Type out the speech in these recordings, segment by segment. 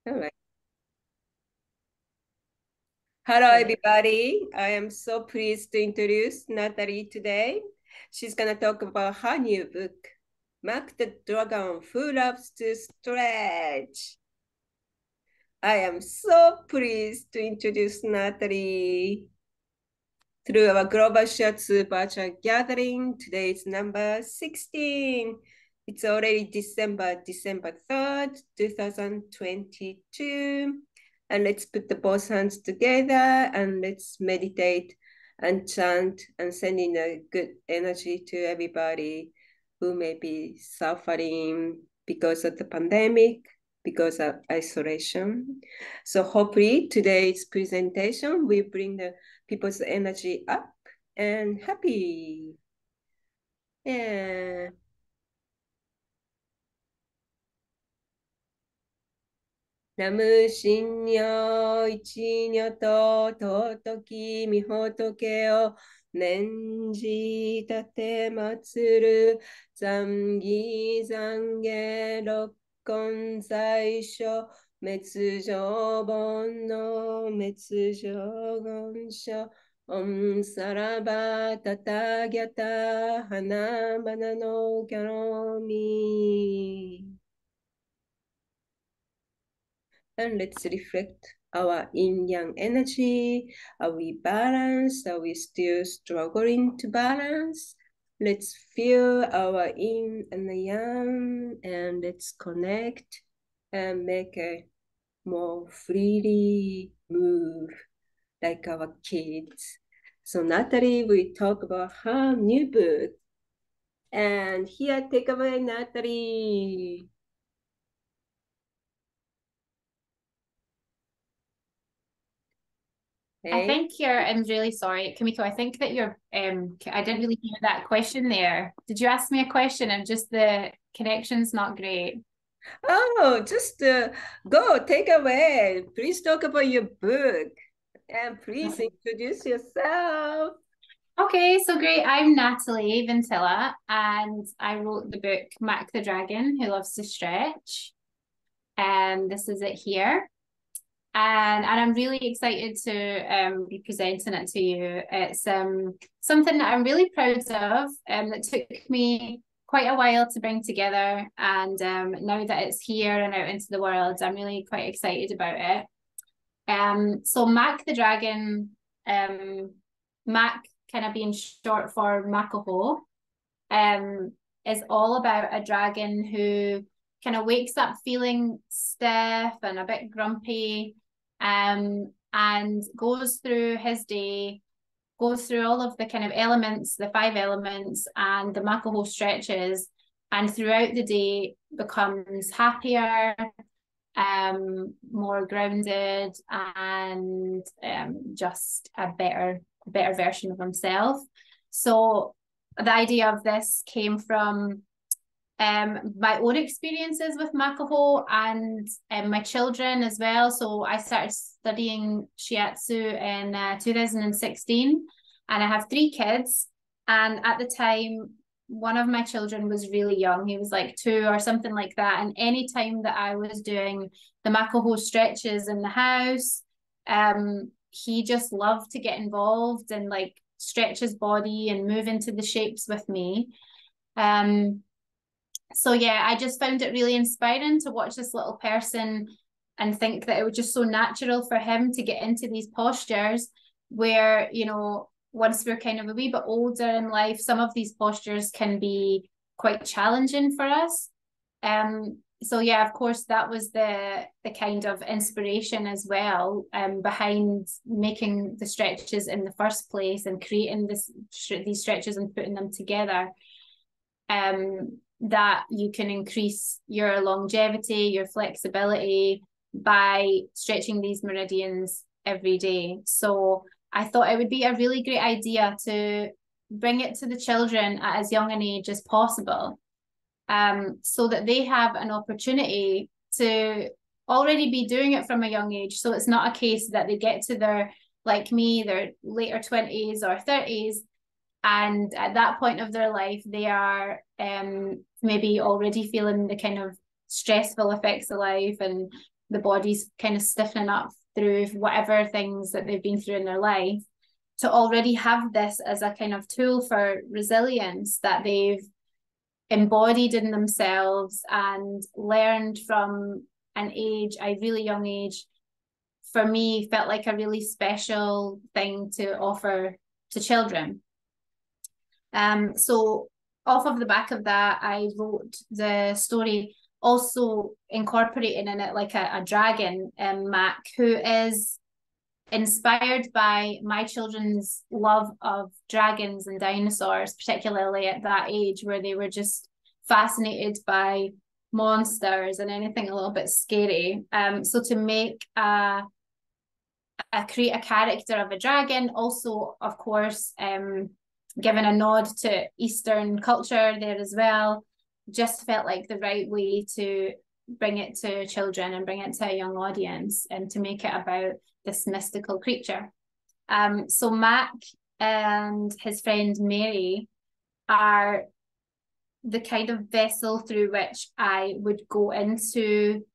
All right. Hello, Okay. everybody. I am so pleased to introduce Natalie today. She's going to talk about her new book, Mark the Dragon Who Loves to Stretch. I am so pleased to introduce Natalie through our Global Shiatsu virtual gathering. Today is number 16. It's already December 3rd, 2022. And let's put the both hands together and let's meditate and chant and send in a good energy to everybody who may be suffering because of the pandemic, because of isolation. So hopefully today's presentation will bring the people's energy up and happy. Yeah. ナムシンニョイニョと尊きみ仏を念じ立て祭る残儀残下六根最初滅上本の滅上言書オンサラバタタギャタ花々のキャロミ and let's reflect our yin-yang energy. Are we balanced? Are we still struggling to balance? Let's feel our yin and the yang and let's connect and make a more freely move like our kids. So Natalie will talk about her new book. And here, take away, Natalie. I Hey. think I'm really sorry, Kamiko. I think that I didn't really hear that question there. Did you ask me a question and just the connection's not great? Oh, just go, take away. Please talk about your book and please introduce yourself. Okay, so great. I'm Natalie Ventilla and I wrote the book Mac the Dragon Who Loves to Stretch. And this is it here. And I'm really excited to be presenting it to you. It's something that I'm really proud of. That took me quite a while to bring together, and now that it's here and out into the world, I'm really quite excited about it. So Mac the Dragon, Mac kind of being short for Makaho, um, is all about a dragon who kind of wakes up feeling stiff and a bit grumpy, and goes through his day, goes through all of the kind of elements, the five elements, and the Makaho stretches, and throughout the day becomes happier, more grounded, and just a better version of himself. So the idea of this came from my own experiences with Makaho and my children as well. So I started studying Shiatsu in 2016, and I have three kids. And at the time, one of my children was really young. He was like 2 or something like that. And anytime that I was doing the Makaho stretches in the house, he just loved to get involved and like stretch his body and move into the shapes with me. Um, so yeah, I just found it really inspiring to watch this little person and think that it was just so natural for him to get into these postures where, once we're kind of a wee bit older in life, some of these postures can be quite challenging for us. So yeah, of course, that was the kind of inspiration as well, behind making the stretches in the first place and creating these stretches and putting them together. That you can increase your longevity, your flexibility by stretching these meridians every day. So I thought it would be a really great idea to bring it to the children at as young an age as possible, so that they have an opportunity to already be doing it from a young age. So it's not a case that they get to like me, their later 20s or 30s, and at that point of their life they are maybe already feeling the kind of stressful effects of life and the body's kind of stiffening up through whatever things that they've been through in their life, to already have this as a kind of tool for resilience that they've embodied in themselves and learned from a really young age, for me felt like a really special thing to offer to children. So off of the back of that, I wrote the story, also incorporating in it like a dragon, Mac, who is inspired by my children's love of dragons and dinosaurs, particularly at that age where they were just fascinated by monsters and anything a little bit scary. So to make create a character of a dragon, also of course given a nod to Eastern culture there as well, just felt like the right way to bring it to children and bring it to a young audience, and to make it about this mystical creature. So Mac and his friend Mary are the kind of vessel through which I would go into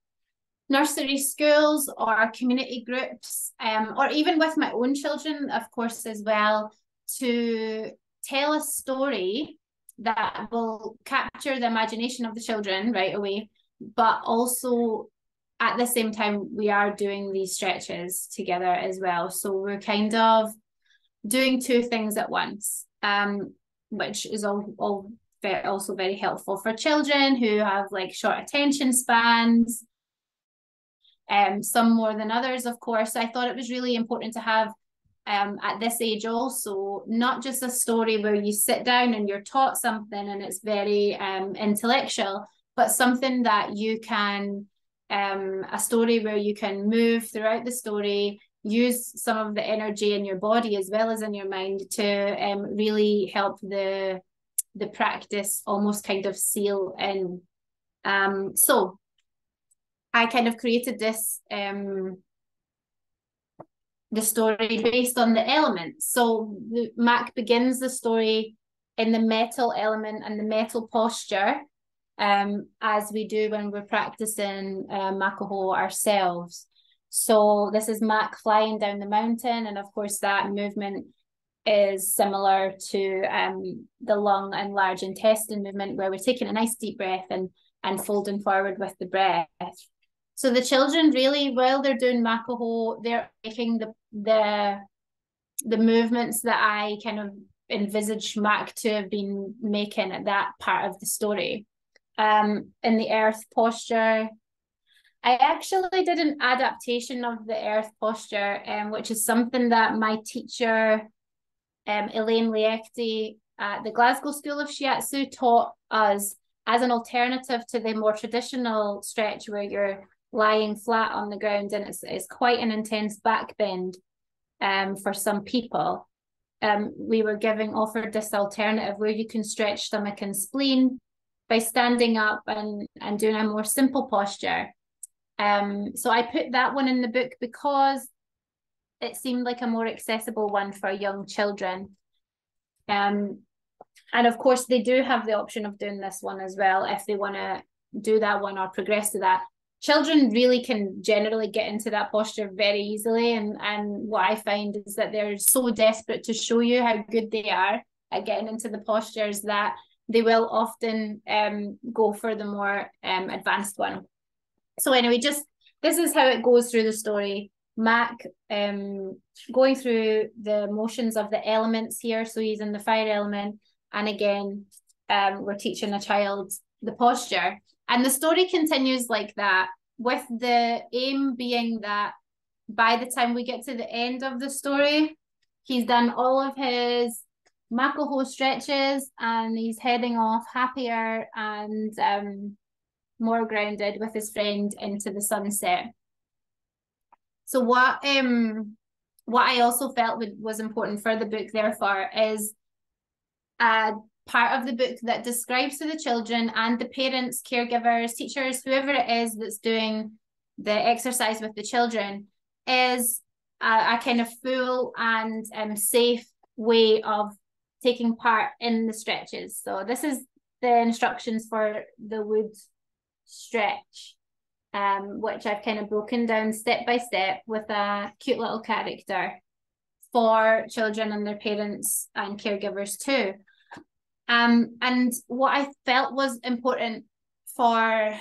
nursery schools or community groups, or even with my own children, of course, as well, to tell a story that will capture the imagination of the children right away, but also at the same time we are doing these stretches together as well. So we're kind of doing two things at once, which is all also very helpful for children who have like short attention spans, some more than others, of course. So I thought it was really important to have at this age also, not just a story where you sit down and you're taught something and it's very intellectual, but something that you can, a story where you can move throughout the story, use some of the energy in your body as well as in your mind to really help the practice almost kind of seal in. So I kind of created this the story based on the elements. So Mac begins the story in the metal element and the metal posture, as we do when we're practicing Makaho ourselves. So this is Mac flying down the mountain, and of course that movement is similar to the lung and large intestine movement, where we're taking a nice deep breath and folding forward with the breath. So the children really, while they're doing Makaho, they're making the movements that I kind of envisage Mac to have been making at that part of the story. In the earth posture, I actually did an adaptation of the earth posture, which is something that my teacher, Elaine Liechty at the Glasgow School of Shiatsu, taught us as an alternative to the more traditional stretch where you're lying flat on the ground, and it's quite an intense back bend for some people. We were offered this alternative where you can stretch stomach and spleen by standing up and doing a more simple posture. So I put that one in the book because it seemed like a more accessible one for young children. And of course, they do have the option of doing this one as well if they want to do that one or progress to that. Children really can generally get into that posture very easily. And what I find is that they're so desperate to show you how good they are at getting into the postures that they will often go for the more advanced one. So anyway, just this is how it goes through the story. Mac going through the motions of the elements here. So he's in the fire element. And again, we're teaching a child the posture. And the story continues like that, with the aim being that by the time we get to the end of the story, he's done all of his Makaho stretches and he's heading off happier and more grounded with his friend into the sunset. So what I also felt was important for the book, therefore, is a part of the book that describes to the children and the parents, caregivers, teachers, whoever it is that's doing the exercise with the children, is a kind of full and safe way of taking part in the stretches. So this is the instructions for the wood stretch. which I've kind of broken down step by step with a cute little character for children and their parents and caregivers too. And what I felt was important for,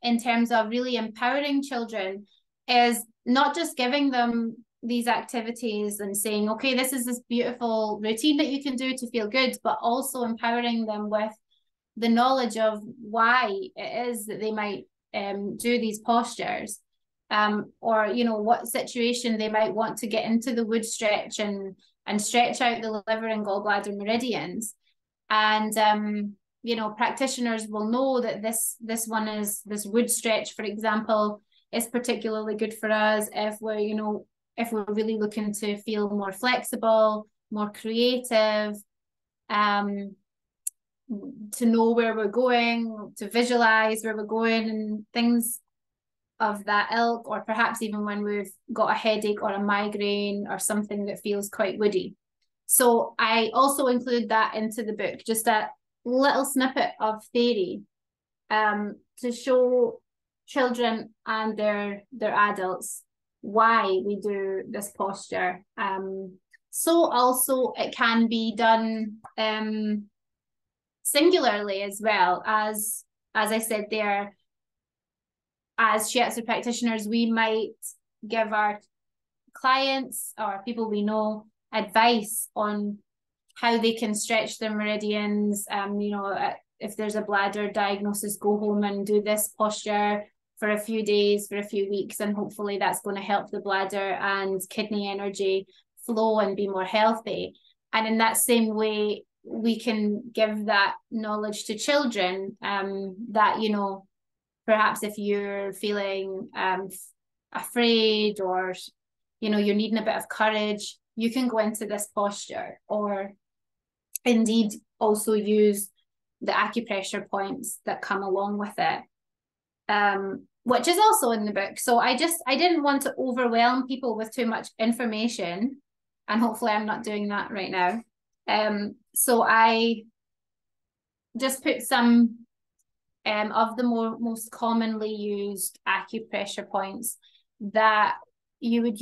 in terms of really empowering children, is not just giving them these activities and saying, okay, this is this beautiful routine that you can do to feel good, but also empowering them with the knowledge of why it is that they might do these postures, or, you know, what situation they might want to get into the wood stretch and stretch out the liver and gallbladder meridians. And you know, practitioners will know that this wood stretch, for example, is particularly good for us if we're, you know, if we're really looking to feel more flexible, more creative, to know where we're going, to visualize where we're going and things of that ilk, or perhaps even when we've got a headache or a migraine or something that feels quite woody. So I also include that into the book, just a little snippet of theory, to show children and their adults why we do this posture. So also it can be done singularly as well. As I said there, as shiatsu practitioners, we might give our clients or people we know advice on how they can stretch their meridians. You know, if there's a bladder diagnosis, go home and do this posture for a few days, for a few weeks, and hopefully that's going to help the bladder and kidney energy flow and be more healthy. And in that same way, we can give that knowledge to children, that, you know, perhaps if you're feeling afraid, or, you know, you're needing a bit of courage, you can go into this posture, or indeed also use the acupressure points that come along with it, which is also in the book. So I didn't want to overwhelm people with too much information, and hopefully I'm not doing that right now. So I just put some of the most commonly used acupressure points that you would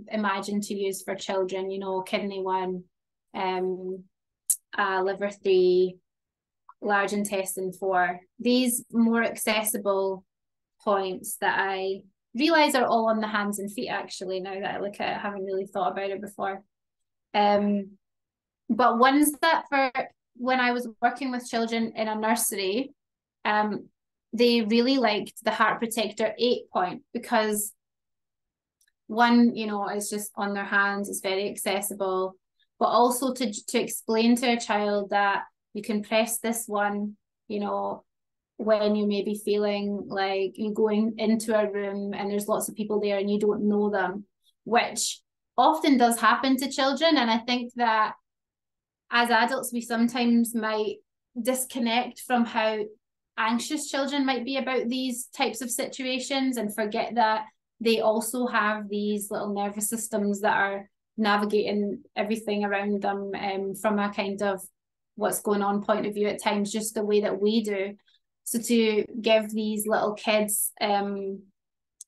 imagine to use for children, you know, kidney 1, liver 3, large intestine 4. These more accessible points that I realize are all on the hands and feet, actually, now that I look at it. I haven't really thought about it before. But ones that, for when I was working with children in a nursery, they really liked the Heart Protector 8 point, because one, you know, is just on their hands, it's very accessible, but also to explain to a child that you can press this one, you know, when you may be feeling like you're going into a room and there's lots of people there and you don't know them, which often does happen to children. And I think that as adults, we sometimes might disconnect from how anxious children might be about these types of situations and forget that they also have these little nervous systems that are navigating everything around them, from a kind of what's going on point of view at times, just the way that we do. So to give these little kids, you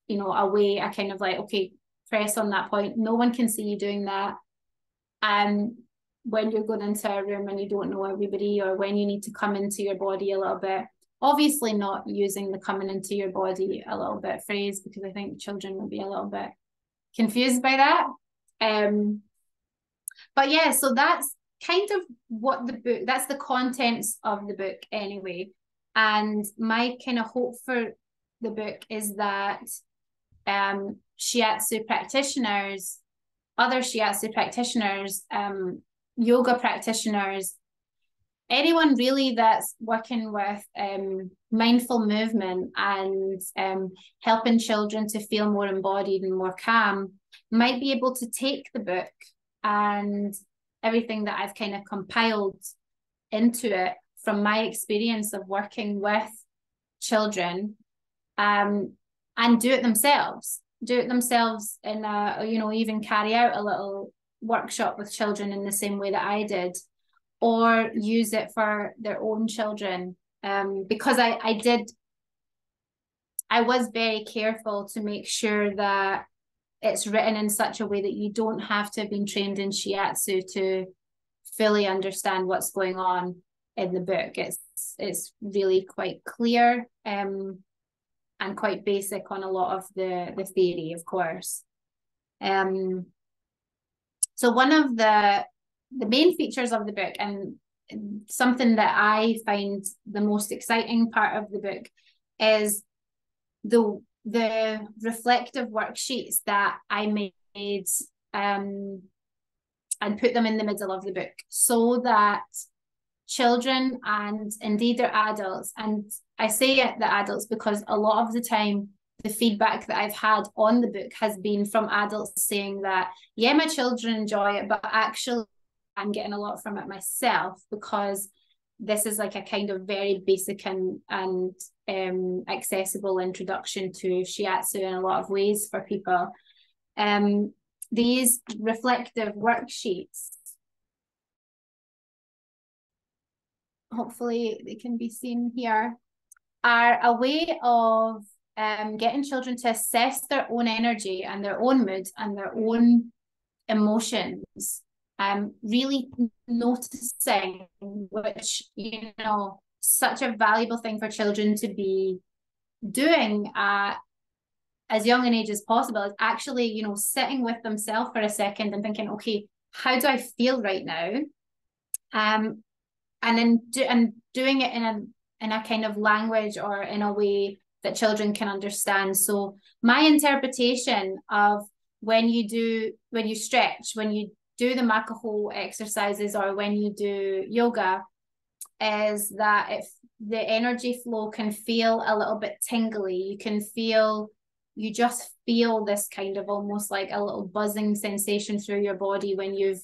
know, a way, a kind of like, okay, press on that point. No one can see you doing that. When you're going into a room and you don't know everybody, or when you need to come into your body a little bit. Obviously not using the coming into your body a little bit phrase, because I think children will be a little bit confused by that. But yeah, so that's kind of what the book, that's the contents of the book anyway. And my kind of hope for the book is that shiatsu practitioners, other shiatsu practitioners, yoga practitioners, anyone really that's working with mindful movement and helping children to feel more embodied and more calm, might be able to take the book and everything that I've kind of compiled into it from my experience of working with children, and do it themselves in a, you know, even carry out a little workshop with children in the same way that I did, or use it for their own children. Because I I was very careful to make sure that it's written in such a way that you don't have to have been trained in shiatsu to fully understand what's going on in the book. It's really quite clear, and quite basic on a lot of the theory, of course. So one of the main features of the book, and something that I find the most exciting part of the book, is the reflective worksheets that I made, and put them in the middle of the book, so that children and indeed their adults, and I say the adults because a lot of the time the feedback that I've had on the book has been from adults saying that, yeah, my children enjoy it, but actually I'm getting a lot from it myself, because this is like a kind of very basic and accessible introduction to shiatsu in a lot of ways for people. These reflective worksheets, hopefully they can be seen here, are a way of getting children to assess their own energy and their own mood and their own emotions, really noticing, which, you know, such a valuable thing for children to be doing at as young an age as possible, is actually, you know, sitting with themselves for a second and thinking, okay, how do I feel right now? And then doing it in a kind of language or in a way that children can understand. So my interpretation of when you stretch, when you do the Makaho exercises, or when you do yoga, is that if the energy flow can feel a little bit tingly, you just feel this kind of almost like a little buzzing sensation through your body when you've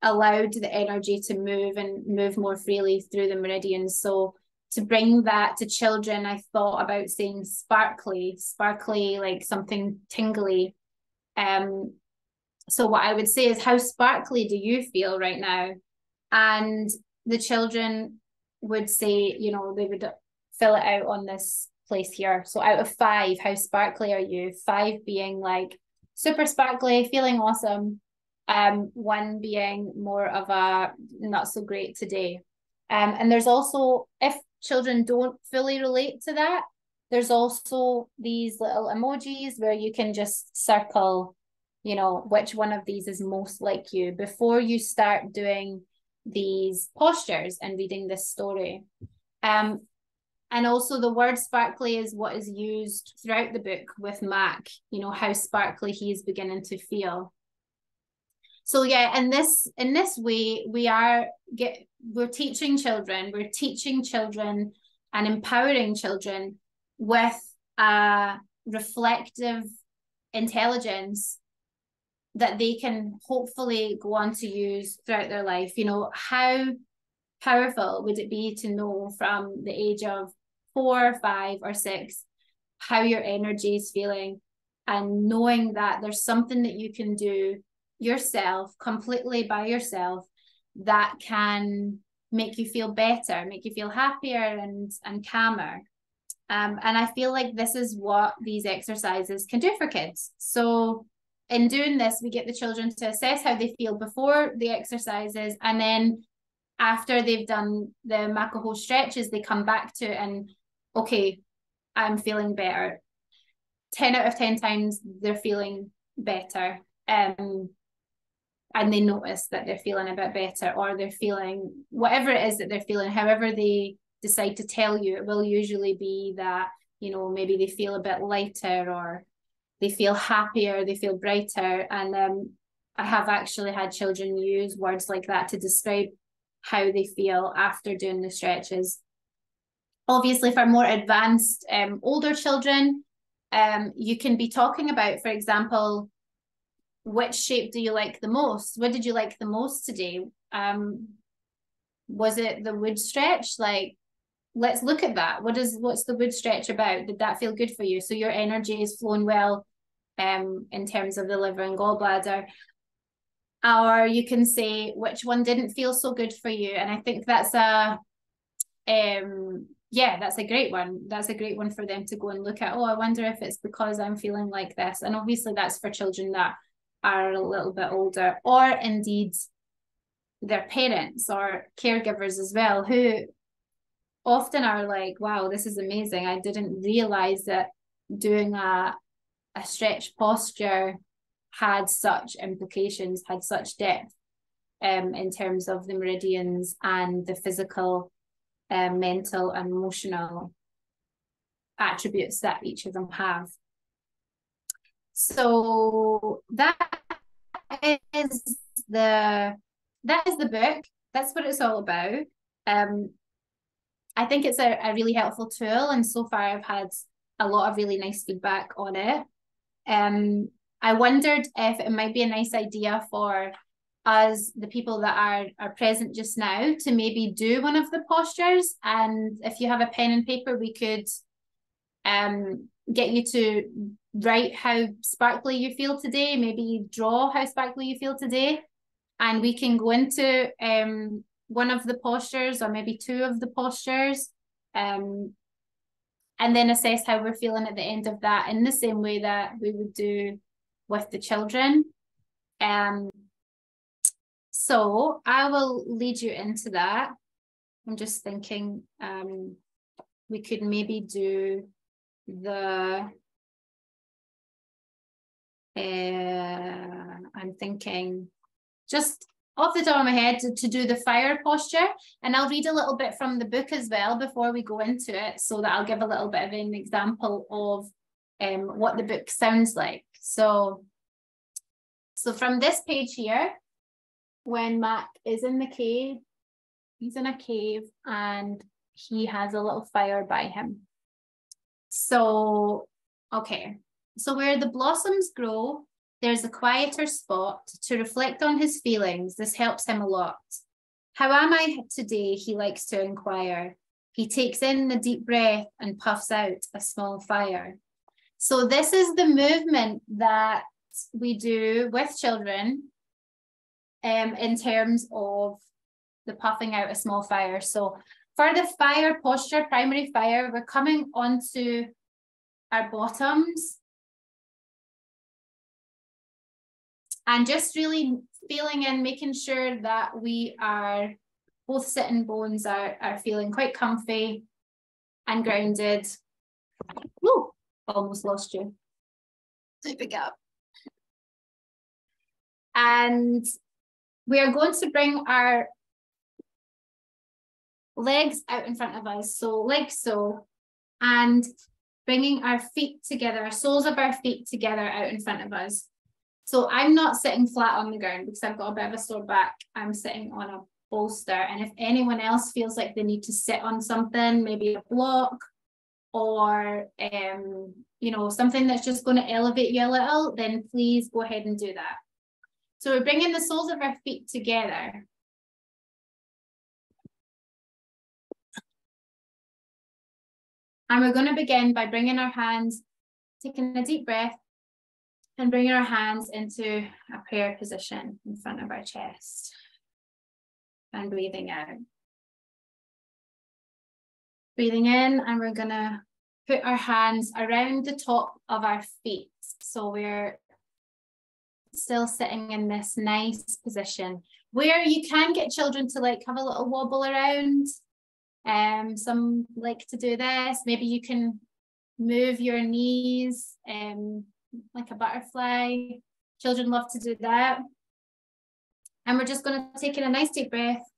allowed the energy to move more freely through the meridians. So to bring that to children, I thought about saying sparkly, like something tingly. So what I would say is, how sparkly do you feel right now? And the children would say, you know, they would fill it out on this place here. So out of 5, how sparkly are you? 5 being like super sparkly, feeling awesome. 1 being more of a not so great today. And there's also, if children don't fully relate to that, there's also these little emojis where you can just circle, you know, which one of these is most like you before you start doing these postures and reading this story. And also the word sparkly is what is used throughout the book with Mac, you know, how sparkly he is beginning to feel. So yeah, in this way, we're teaching children and empowering children with a reflective intelligence that they can hopefully go on to use throughout their life. You know, how powerful would it be to know from the age of 4, 5, or 6 how your energy is feeling, and knowing that there's something that you can do yourself, completely by yourself, that can make you feel better, make you feel happier and calmer. And I feel like this is what these exercises can do for kids. So in doing this, we get the children to assess how they feel before the exercises, and then after they've done the Makaho stretches, they come back to it and, okay, I'm feeling better. 10 out of 10 times they're feeling better. And they notice that they're feeling a bit better, or they're feeling whatever it is that they're feeling, however they decide to tell you, it will usually be that, you know, maybe they feel a bit lighter, or they feel happier, they feel brighter. And I have actually had children use words like that to describe how they feel after doing the stretches. Obviously, for more advanced, older children, you can be talking about, for example, which shape do you like the most? What did you like the most today? Was it the wood stretch? Like, let's look at that. What's the wood stretch about? Did that feel good for you? So your energy is flowing well in terms of the liver and gallbladder. Or you can say which one didn't feel so good for you. And I think that's yeah, that's a great one. That's a great one for them to go and look at. Oh, I wonder if it's because I'm feeling like this. And obviously that's for children that are a little bit older, or indeed their parents or caregivers as well, who often are like, wow, this is amazing. I didn't realize that doing a stretch posture had such implications, had such depth in terms of the meridians and the physical, mental, and emotional attributes that each of them have. So is the that is the book. That's what it's all about. I think it's a really helpful tool, and so far I've had a lot of really nice feedback on it. I wondered if it might be a nice idea for us, the people that are present just now, to maybe do one of the postures. And if you have a pen and paper, we could get you to write how sparkly you feel today, maybe draw how sparkly you feel today, and we can go into one of the postures or maybe two of the postures, and then assess how we're feeling at the end of that in the same way that we would do with the children. So I will lead you into that. I'm just thinking we could maybe do I'm thinking just off the top of my head to do the fire posture, and I'll read a little bit from the book as well before we go into it, so that I'll give a little bit of an example of what the book sounds like. So from this page here, when Mac is in the cave, he's in a cave and he has a little fire by him. So, okay. So where the blossoms grow, there's a quieter spot to reflect on his feelings. This helps him a lot. How am I today? He likes to inquire. He takes in a deep breath and puffs out a small fire. So this is the movement that we do with children in terms of the puffing out a small fire. So for the fire posture, primary fire, we're coming onto our bottoms and just really feeling in, making sure that we are, both sitting bones are feeling quite comfy and grounded. Woo, almost lost you. Typing up. And we are going to bring our legs out in front of us. So like so, and bringing our feet together, our soles of our feet together out in front of us. So I'm not sitting flat on the ground because I've got a bit of a sore back. I'm sitting on a bolster. And if anyone else feels like they need to sit on something, maybe a block or, you know, something that's just going to elevate you a little, then please go ahead and do that. So we're bringing the soles of our feet together. And we're going to begin by bringing our hands, taking a deep breath, and bringing our hands into a prayer position in front of our chest. And breathing out. Breathing in, and we're going to put our hands around the top of our feet. So we're still sitting in this nice position where you can get children to like have a little wobble around. Some like to do this. Maybe you can move your knees like a butterfly. Children love to do that. And we're just going to take in a nice deep breath.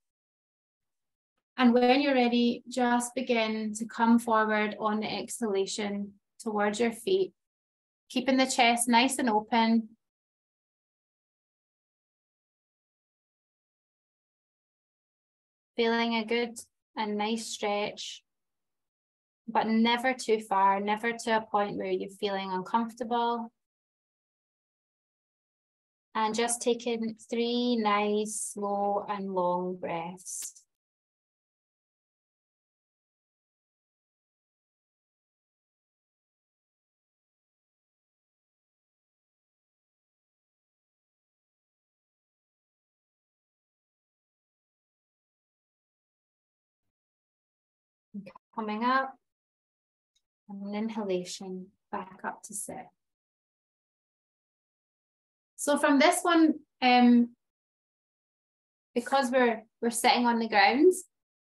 And when you're ready, just begin to come forward on the exhalation towards your feet, keeping the chest nice and open. Feeling a good and nice stretch, but never too far, never to a point where you're feeling uncomfortable. And just taking 3 nice, slow and long breaths. coming up, and an inhalation back up to sit. So from this one, because we're sitting on the ground,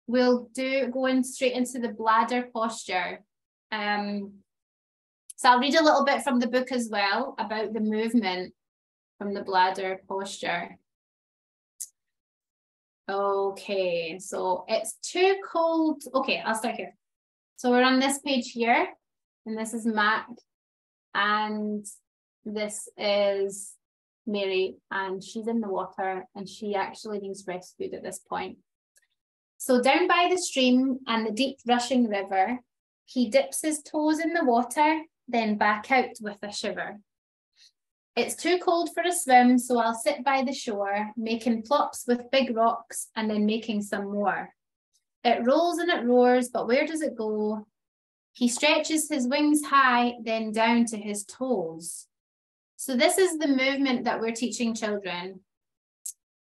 we'll go in straight into the bladder posture. So I'll read a little bit from the book as well about the movement from the bladder posture. Okay, so it's too cold. Okay, I'll start here. So we're on this page here, and this is Mac, and this is Mary, and she's in the water, and she actually needs rescued at this point. So down by the stream and the deep rushing river, he dips his toes in the water, then back out with a shiver. It's too cold for a swim, so I'll sit by the shore, making plops with big rocks and then making some more. It rolls and it roars, but where does it go? He stretches his wings high, then down to his toes. So this is the movement that we're teaching children,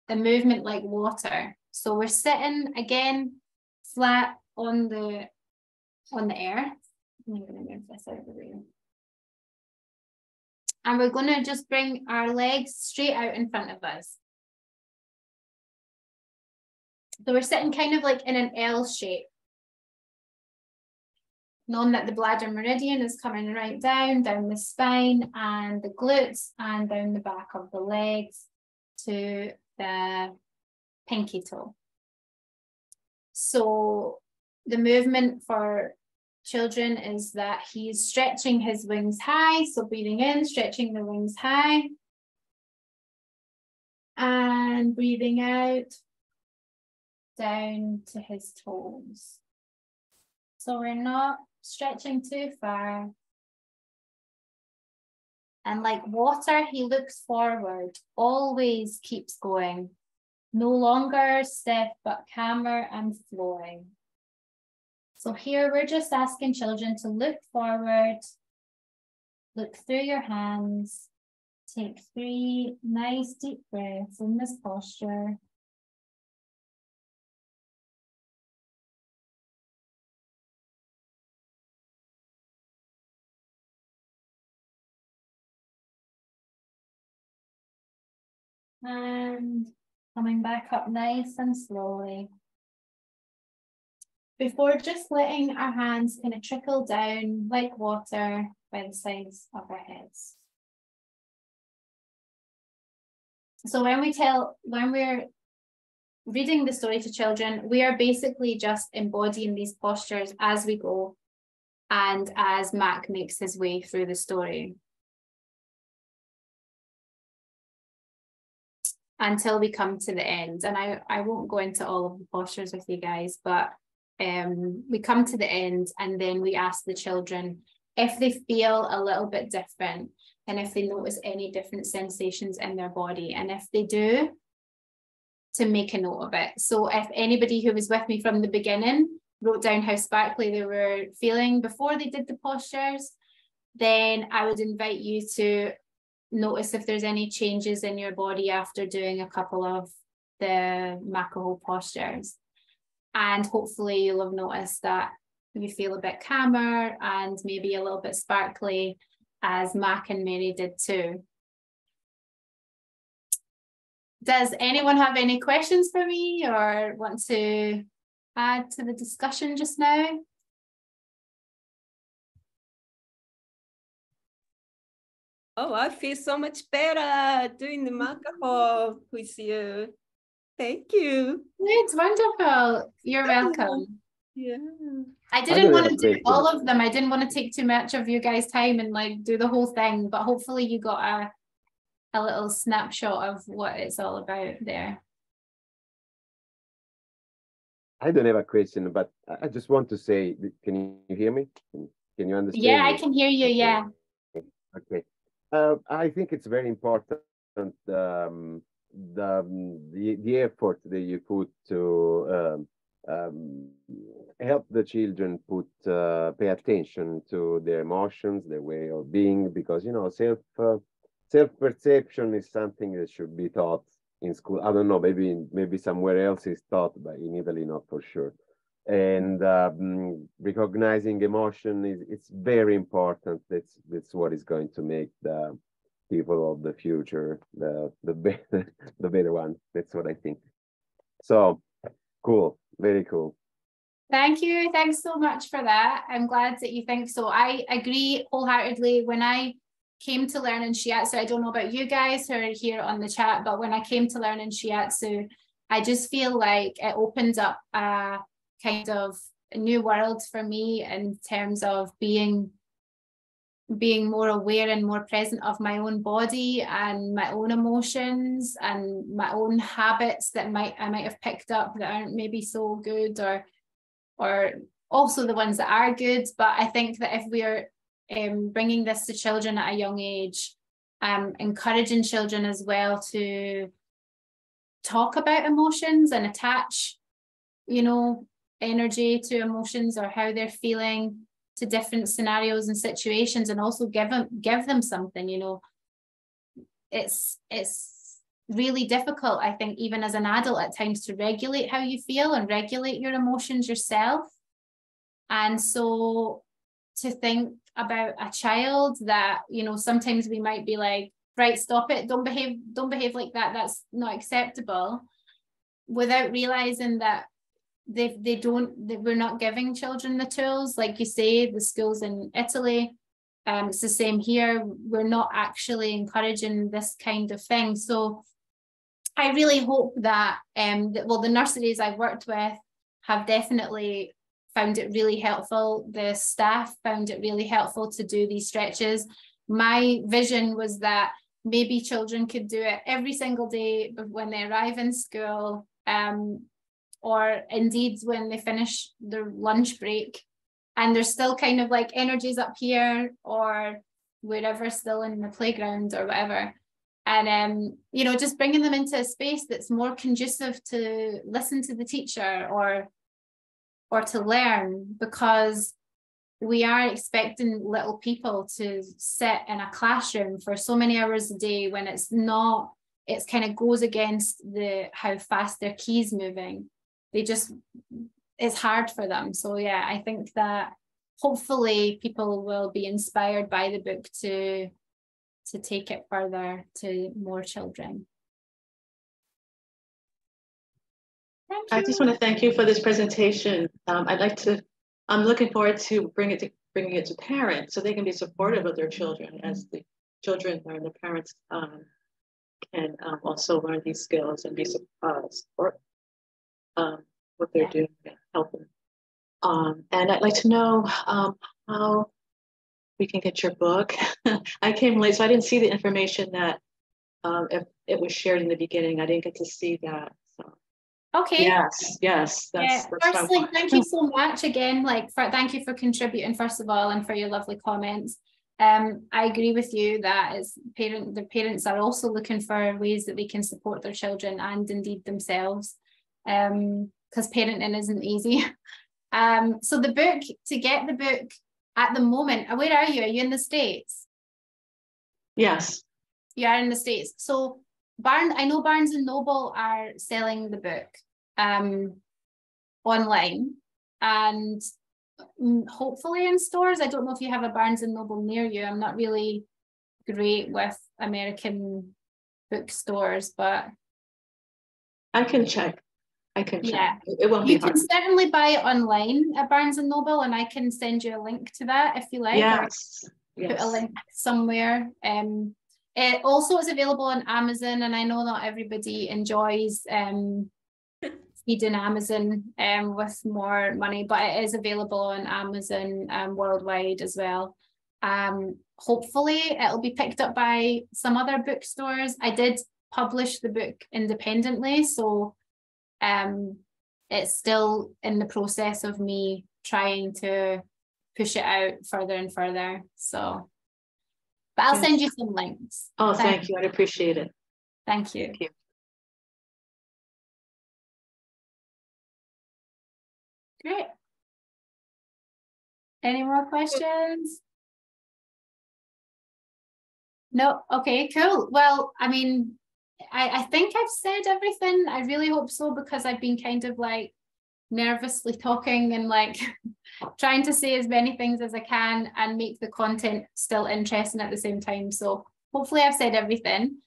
the movement like water. So we're sitting again flat on the earth. I'm going to move this out of the way. And we're going to just bring our legs straight out in front of us. So we're sitting kind of like in an L shape, knowing that the bladder meridian is coming right down the spine and the glutes and down the back of the legs to the pinky toe. So the movement for children is that he's stretching his wings high. So breathing in, stretching the wings high. And breathing out down to his toes. So we're not stretching too far. And like water, he looks forward, always keeps going. No longer stiff, but calmer and flowing. So here we're just asking children to look forward, look through your hands, take 3 nice deep breaths in this posture. And coming back up nice and slowly. Before just letting our hands kind of trickle down like water by the sides of our heads. So when we're reading the story to children, we are basically just embodying these postures as we go and as Mac makes his way through the story. Until we come to the end. And I won't go into all of the postures with you guys, but we come to the end and then we ask the children if they feel a little bit different and if they notice any different sensations in their body. And if they do, to make a note of it. So if anybody who was with me from the beginning wrote down how sparkly they were feeling before they did the postures, then I would invite you to notice if there's any changes in your body after doing a couple of the Makaho postures. And hopefully you'll have noticed that you feel a bit calmer and maybe a little bit sparkly, as Mac and Mary did too. Does anyone have any questions for me or want to add to the discussion just now? Oh, I feel so much better doing the Makaho with you. Thank you. It's wonderful. You're welcome. Yeah. I didn't want to do all of them. I didn't want to take too much of you guys' time and like do the whole thing, but hopefully you got a little snapshot of what it's all about there. I don't have a question, but I just want to say, can you hear me? Can you understand? Yeah, me? I can hear you. Yeah. Okay. I think it's very important the effort that you put to help the children pay attention to their emotions, their way of being, because self-perception is something that should be taught in school. I don't know, maybe somewhere else is taught, but in Italy not for sure. And recognizing emotion is it's very important. That's what is going to make the people of the future the better the better one. That's what I think. So cool, very cool. Thank you. Thanks so much for that. I'm glad that you think so. I agree wholeheartedly. When I came to learn in Shiatsu, I don't know about you guys who are here on the chat, but when I came to learn in Shiatsu, I just feel like it opened up a kind of a new world for me in terms of being more aware and more present of my own body and my own emotions and my own habits that I might have picked up that aren't maybe so good, or also the ones that are good. But I think that if we're bringing this to children at a young age, encouraging children as well to talk about emotions and attach, energy to emotions or how they're feeling to different scenarios and situations, and also give them something. It's really difficult, I think, even as an adult at times, to regulate how you feel and regulate your emotions yourself. And so to think about a child that, sometimes we might be like, right, stop it, don't behave like that, that's not acceptable, without realizing that we're not giving children the tools. Like you say, the schools in Italy, it's the same here, we're not actually encouraging this kind of thing. So I really hope that, the nurseries I've worked with have definitely found it really helpful. The staff found it really helpful to do these stretches. My vision was that maybe children could do it every single day when they arrive in school, or indeed when they finish their lunch break, and there's still kind of like energies up here or wherever, still in the playground or whatever. And, just bringing them into a space that's more conducive to listen to the teacher or to learn, because we are expecting little people to sit in a classroom for so many hours a day when it's kind of goes against how fast their key's moving. It's hard for them. So yeah, I think that hopefully people will be inspired by the book to take it further to more children. Thank you. I just want to thank you for this presentation. I'm looking forward to bringing it to parents so they can be supportive of their children as the children learn. The parents can also learn these skills and be support what they're doing and help them. And I'd like to know how we can get your book. I came late, so I didn't see the information that if it was shared in the beginning. I didn't get to see that. So. Okay. Yes. That's firstly, thank you so much again. Thank you for contributing, first of all, and for your lovely comments. I agree with you that the parents are also looking for ways that they can support their children and indeed themselves, because parenting isn't easy. So to get the book at the moment, where are you? Are you in the States? Yes. You are in the States. So I know Barnes and Noble are selling the book online and hopefully in stores. I don't know if you have a Barnes and Noble near you. I'm not really great with American bookstores, but I can check. Yeah, it won't be hard. You can certainly buy it online at Barnes and Noble, and I can send you a link to that if you like. Yes. Put a link somewhere. It also is available on Amazon, and I know not everybody enjoys feeding Amazon with more money, but it is available on Amazon worldwide as well. Hopefully it'll be picked up by some other bookstores. I did publish the book independently, so it's still in the process of me trying to push it out further and further. So, but I'll send you some links. Oh, thank you. I'd appreciate it. Thank you. Thank you. Great. Any more questions? No? Okay, cool. Well, I mean, I think I've said everything. I really hope so, because I've been kind of like nervously talking and like trying to say as many things as I can and make the content still interesting at the same time. So hopefully I've said everything.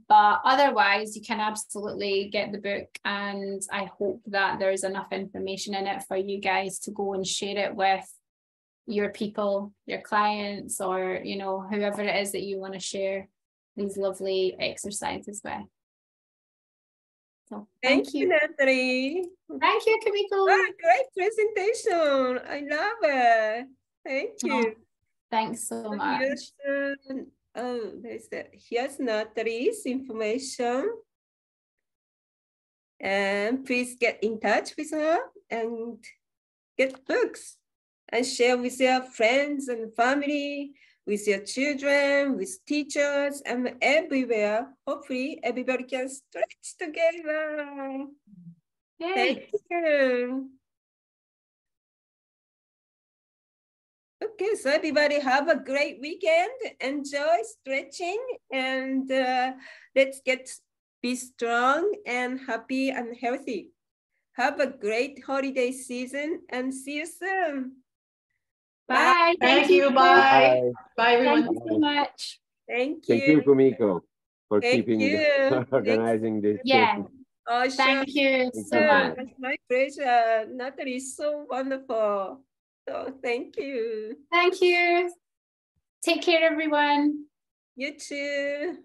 But otherwise you can absolutely get the book, and I hope that there's enough information in it for you guys to go and share it with your people, your clients, or you know, whoever it is that you want to share these lovely exercises with. So thank you. Natalie. Thank you, Kimiko. What a great presentation. I love it. Thank you. Oh, thanks so much. Here's Natalie's information. And please get in touch with her and get books and share with your friends and family, with your children, with teachers, and everywhere. Hopefully, everybody can stretch together. Yay. Thank you. Okay, so everybody have a great weekend. Enjoy stretching, and let's be strong and happy and healthy. Have a great holiday season and see you soon. Bye. Thank you. Bye. Bye. Bye, everyone. Thank you so much. Thank Thank you, you. Kumiko, for Thank keeping you. organizing this. Yeah. Oh, Thank you Thank so you. much. It's my pleasure. Natalie is so wonderful. So thank you. Thank you. Take care, everyone. You too.